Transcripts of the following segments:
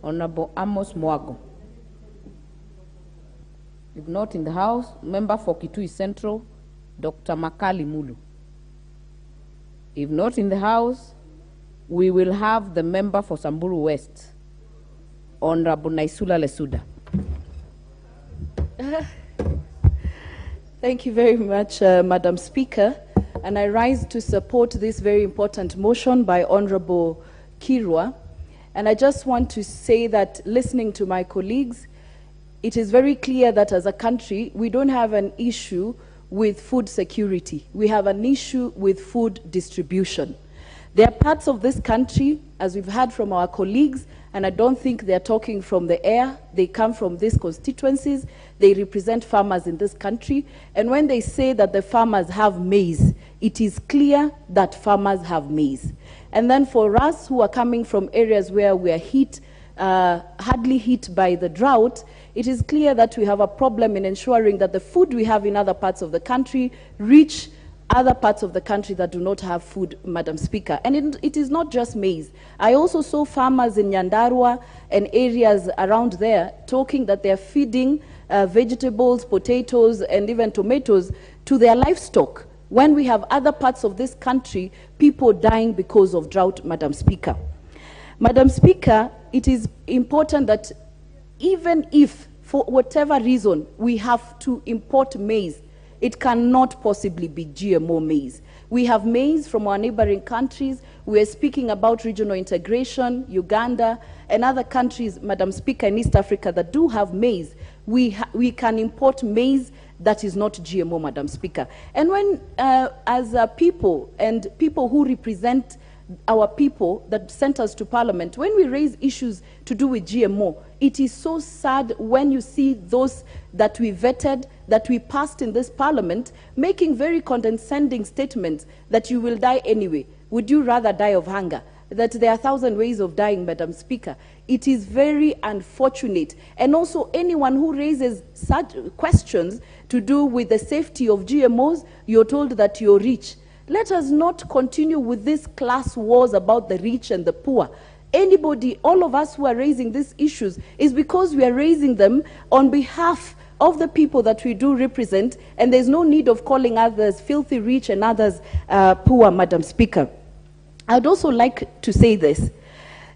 Honorable Amos Mwago. If not in the House, member for Kitui Central, Dr. Makali Mulu. If not in the House, we will have the member for Samburu West, Honorable Neisula Leisuda. Thank you very much, Madam Speaker. And I rise to support this very important motion by Honorable Kirwa. And I just want to say that, listening to my colleagues, it is very clear that as a country, we don't have an issue with food security. We have an issue with food distribution. There are parts of this country, as we've heard from our colleagues, and I don't think they're talking from the air. They come from these constituencies. They represent farmers in this country. And when they say that the farmers have maize, it is clear that farmers have maize. And then for us who are coming from areas where we are hardly hit by the drought, it is clear that we have a problem in ensuring that the food we have in other parts of the country reach other parts of the country that do not have food, Madam Speaker. And it is not just maize. I also saw farmers in Nyandarua and areas around there talking that they're feeding vegetables, potatoes, and even tomatoes to their livestock, when we have other parts of this country, people dying because of drought, Madam Speaker. Madam Speaker, it is important that even if, for whatever reason, we have to import maize, it cannot possibly be GMO maize. We have maize from our neighboring countries. We are speaking about regional integration, Uganda, and other countries, Madam Speaker, in East Africa that do have maize. We can import maize that is not GMO, Madam Speaker. And when, as a people and people who represent our people that sent us to Parliament, when we raise issues to do with GMO, it is so sad when you see those that we vetted, that we passed in this Parliament, making very condescending statements that you will die anyway. Would you rather die of hunger? That there are 1,000 ways of dying, Madam Speaker. It is very unfortunate. And also anyone who raises such questions to do with the safety of GMOs, you're told that you're rich. Let us not continue with these class wars about the rich and the poor. Anybody, all of us who are raising these issues, is because we are raising them on behalf of the people that we do represent, and there's no need of calling others filthy rich and others poor, Madam Speaker. I'd also like to say this,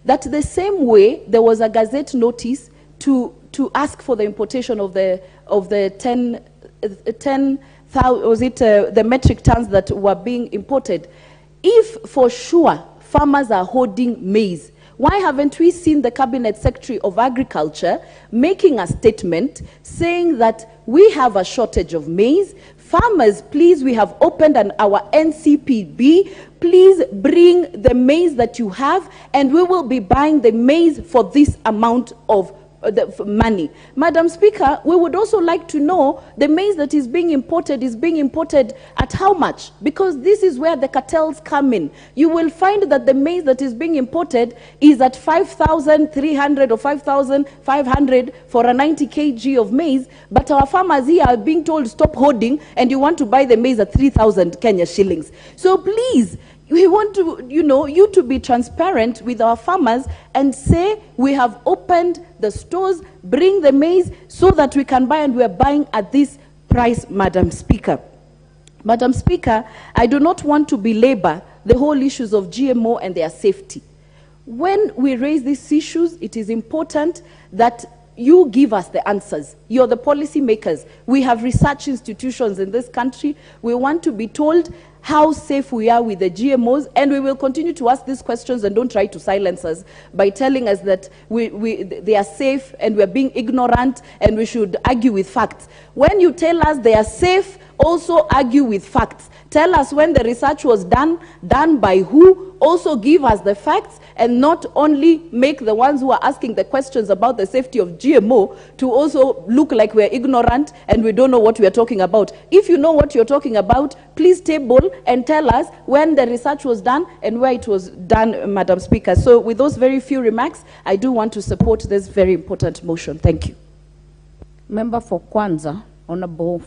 that the same way there was a Gazette notice to ask for the importation of the 10,000, the metric tons that were being imported. If for sure farmers are hoarding maize, why haven't we seen the Cabinet Secretary of Agriculture making a statement saying that we have a shortage of maize? Farmers, please, we have opened our NCPB. Please bring the maize that you have, and we will be buying the maize for this amount of money. Madam Speaker, we would also like to know the maize that is being imported at how much? Because this is where the cartels come in. You will find that the maize that is being imported is at 5,300 or 5,500 for a 90 kg of maize, but our farmers here are being told stop hoarding, and you want to buy the maize at 3,000 Kenya shillings. So please, we want to, you to be transparent with our farmers and say we have opened the stores, bring the maize so that we can buy, and we are buying at this price, Madam Speaker. Madam Speaker, I do not want to belabor the whole issues of GMO and their safety. When we raise these issues, it is important that you give us the answers. You're the policy makers. We have research institutions in this country. We want to be told how safe we are with the GMOs, and we will continue to ask these questions, and don't try to silence us by telling us that they are safe and we're being ignorant and we should argue with facts. When you tell us they are safe, also argue with facts. Tell us when the research was done by who, also give us the facts, and not only make the ones who are asking the questions about the safety of GMO to also look like we're ignorant and we don't know what we're talking about. If you know what you're talking about, please table and tell us when the research was done and where it was done, Madam Speaker. So with those very few remarks, I do want to support this very important motion. Thank you. Member for Kwanza, Honorable